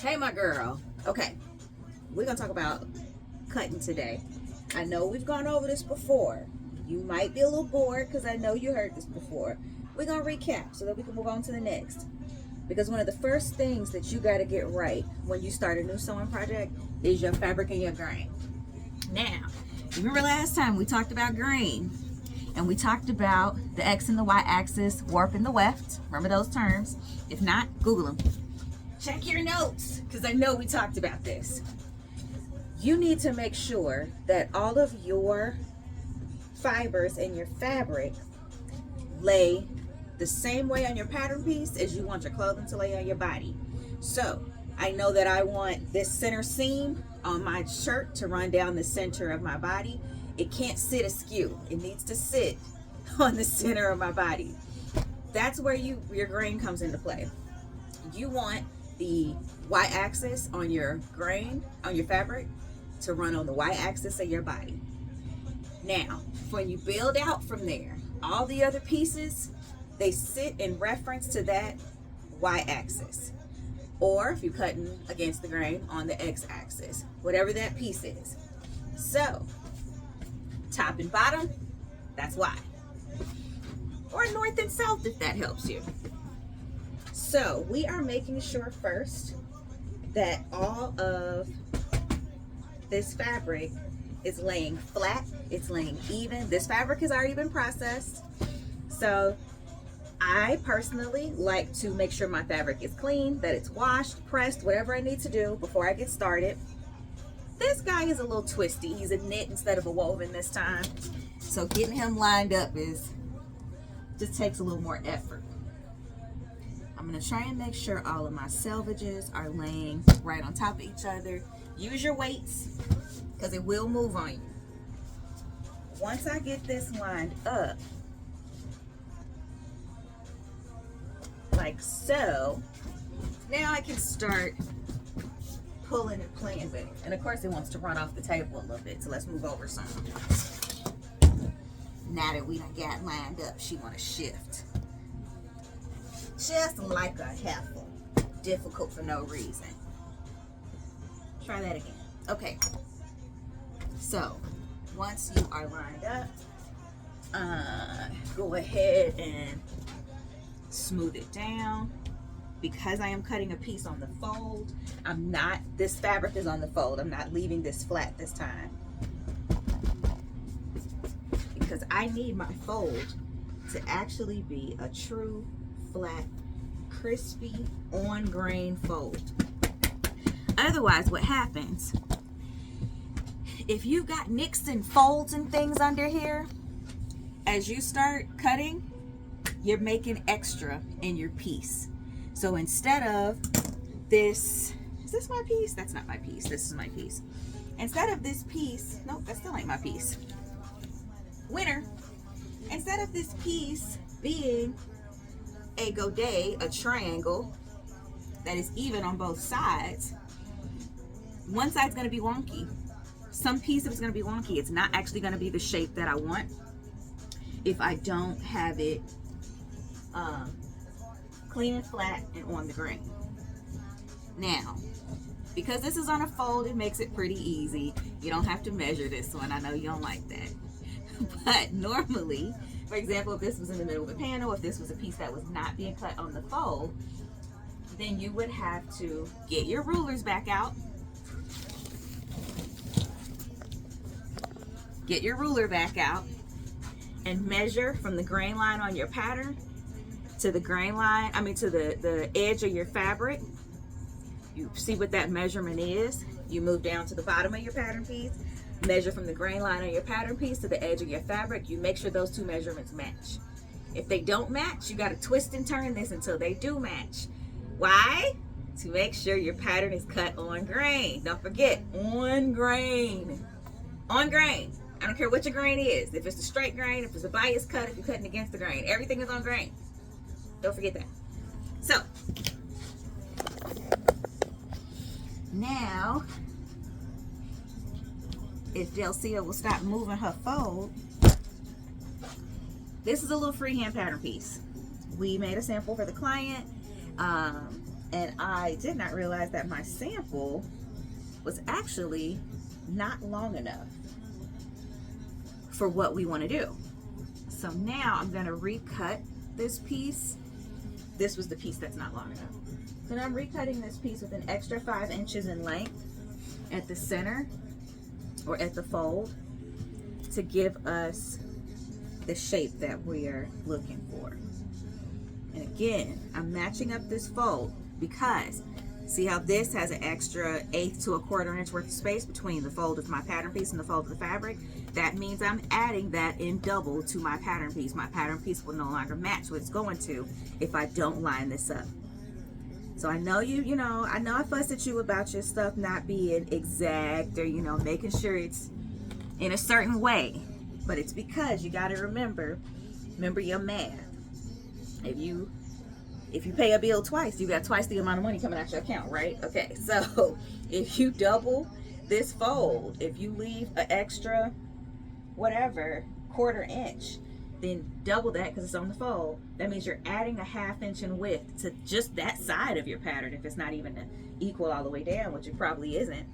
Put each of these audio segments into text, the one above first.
Hey, my girl. Okay, we're gonna talk about cutting today. I know we've gone over this before. You might be a little bored because I know you heard this before. We're gonna recap so that we can move on to the next. Because one of the first things that you got to get right when you start a new sewing project is your fabric and your grain. Now, remember last time we talked about grain and we talked about the X and the Y axis, warp and the weft. Remember those terms? If not, Google them. Check your notes because I know we talked about this. You need to make sure that all of your fibers in your fabric lay the same way on your pattern piece as you want your clothing to lay on your body. So I know that I want this center seam on my shirt to run down the center of my body. It can't sit askew. It needs to sit on the center of my body. That's where your grain comes into play. You want the y-axis on your grain, on your fabric, to run on the y-axis of your body. Now, when you build out from there, all the other pieces, they sit in reference to that y-axis. Or if you're cutting against the grain, on the x-axis, whatever that piece is. So, top and bottom, that's y. Or north and south if that helps you. So we are making sure first that all of this fabric is laying flat, it's laying even. This fabric has already been processed. So I personally like to make sure my fabric is clean, that it's washed, pressed, whatever I need to do before I get started. This guy is a little twisty. He's a knit instead of a woven this time. So getting him lined up just takes a little more effort. I'm going to try and make sure all of my selvages are laying right on top of each other. Use your weights because it will move on you. Once I get this lined up, like so, now I can start pulling and playing with it. And of course it wants to run off the table a little bit, so let's move over some. Now that we done got lined up, she want to shift. Just like a heifer. Difficult for no reason. Try that again. Okay. So, once you are lined up, go ahead and smooth it down. Because I am cutting a piece on the fold, this fabric is on the fold. I'm not leaving this flat this time. Because I need my fold to actually be a true flat, crispy, on grain fold. Otherwise, what happens, if you've got nicks and folds and things under here, as you start cutting, you're making extra in your piece. So instead of this, is this my piece? That's not my piece. This is my piece. Instead of this piece, nope, that still ain't my piece. Winner. Instead of this piece being a godet, a triangle that is even on both sides, one side's going to be wonky. Some piece of it's going to be wonky. It's not actually going to be the shape that I want if I don't have it clean and flat and on the grain. Now, because this is on a fold, it makes it pretty easy. You don't have to measure this one. I know you don't like that. But normally, for example, if this was in the middle of a panel, if this was a piece that was not being cut on the fold, then you would have to get your rulers back out. Get your ruler back out and measure from the grain line on your pattern to the grain line, to the edge of your fabric. You see what that measurement is. You move down to the bottom of your pattern piece, measure from the grain line on your pattern piece to the edge of your fabric. You make sure those two measurements match. If they don't match, you got to twist and turn this until they do match. Why? To make sure your pattern is cut on grain. Don't forget, on grain. On grain. I don't care what your grain is. If it's a straight grain, if it's a bias cut, if you're cutting against the grain. Everything is on grain. Don't forget that. So, now, if Delcia will stop moving her fold, this is a little freehand pattern piece. We made a sample for the client, And I did not realize that my sample was actually not long enough for what we want to do. So now I'm going to recut this piece. This was the piece that's not long enough. So now I'm recutting this piece with an extra 5 inches in length at the center or at the fold to give us the shape that we're looking for. And again, I'm matching up this fold because see how this has an extra 1/8 to 1/4 inch worth of space between the fold of my pattern piece and the fold of the fabric. That means I'm adding that in double to my pattern piece. My pattern piece will no longer match what it's going to if I don't line this up. So I know I know I fuss at you about your stuff not being exact or, making sure it's in a certain way. But it's because you got to remember your math. If you pay a bill twice, you got twice the amount of money coming out your account, right? Okay, so if you double this fold, if you leave an extra, whatever, 1/4 inch, then double that because it's on the fold. That means you're adding a 1/2 inch in width to just that side of your pattern if it's not even equal all the way down, which it probably isn't.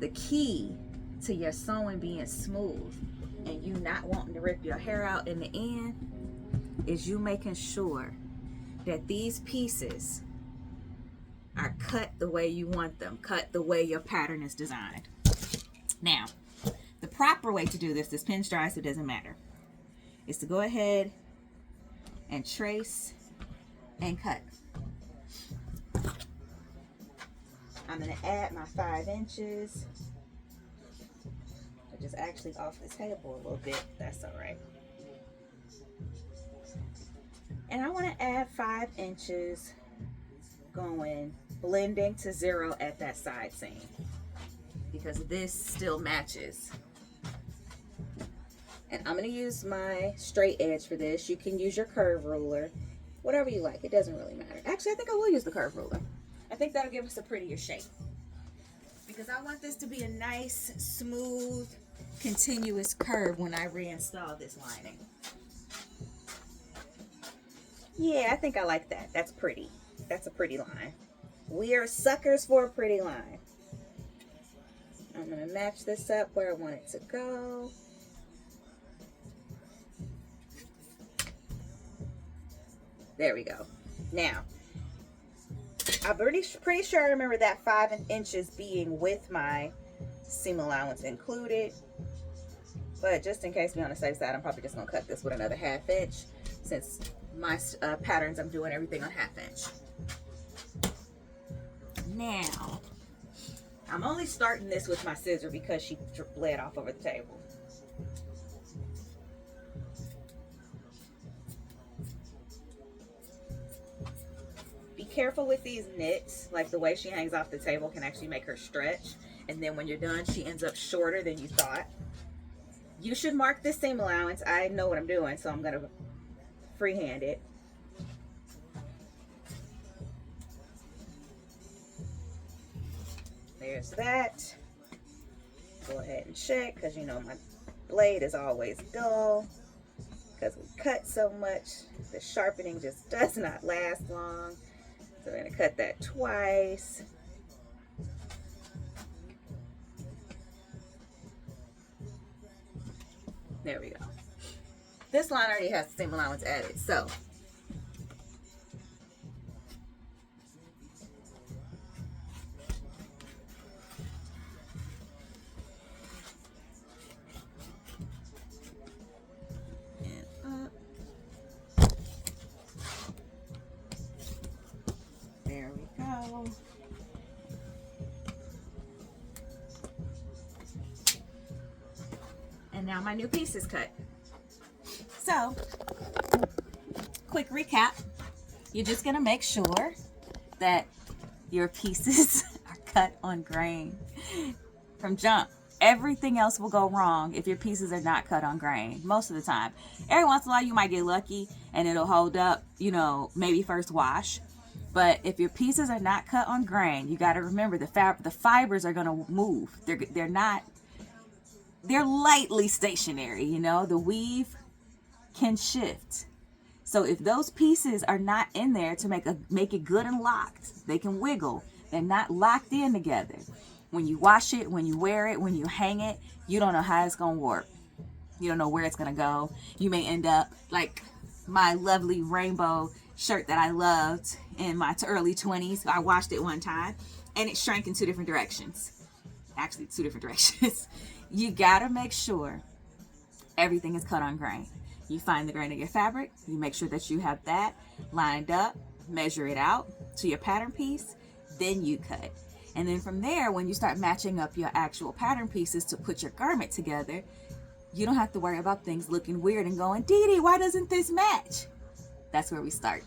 The key to your sewing being smooth and you not wanting to rip your hair out in the end is you making sure that these pieces are cut the way you want them, cut the way your pattern is designed. Now, the proper way to do this pinstripe, so it doesn't matter, is to go ahead and trace and cut. I'm going to add my 5 inches, which is actually off the table a little bit. That's all right. And I want to add 5 inches blending to 0 at that side seam because this still matches. And I'm going to use my straight edge for this. You can use your curve ruler, whatever you like. It doesn't really matter. Actually, I think I will use the curve ruler. I think that'll give us a prettier shape because I want this to be a nice, smooth, continuous curve when I reinstall this lining. Yeah, I think I like that. That's pretty. That's a pretty line. We are suckers for a pretty line. I'm going to match this up where I want it to go. There we go. Now, I'm pretty sure I remember that 5 inches being with my seam allowance included. But just in case to be on the safe side, I'm probably just going to cut this with another 1/2 inch since my patterns, I'm doing everything on 1/2 inch. Now, I'm only starting this with my scissor because she bled off over the table. Be careful with these knits, like the way she hangs off the table can actually make her stretch. And then when you're done, she ends up shorter than you thought. You should mark this seam allowance. I know what I'm doing, so I'm going to freehand it. There's that. Go ahead and check because my blade is always dull because we cut so much. The sharpening just does not last long. So we're going to cut that twice. There we go. This line already has the seam allowance added, so and up. There we go. And now my new piece is cut. So, quick recap. You're just going to make sure that your pieces are cut on grain from jump. Everything else will go wrong if your pieces are not cut on grain most of the time. Every once in a while you might get lucky and it'll hold up, maybe first wash. But if your pieces are not cut on grain, you got to remember the fibers are going to move. They're lightly stationary, the weave can shift. So if those pieces are not in there to make it good and locked, they can wiggle. They're not locked in together. When you wash it, when you wear it, when you hang it, you don't know how it's going to work. You don't know where it's going to go. You may end up like my lovely rainbow shirt that I loved in my early 20s. I washed it one time and it shrank in 2 different directions. Actually, 2 different directions. You got to make sure everything is cut on grain. You find the grain of your fabric. You make sure that you have that lined up, measure it out to your pattern piece, then you cut. And then from there, when you start matching up your actual pattern pieces to put your garment together, you don't have to worry about things looking weird and going, Dee Dee, why doesn't this match? That's where we start.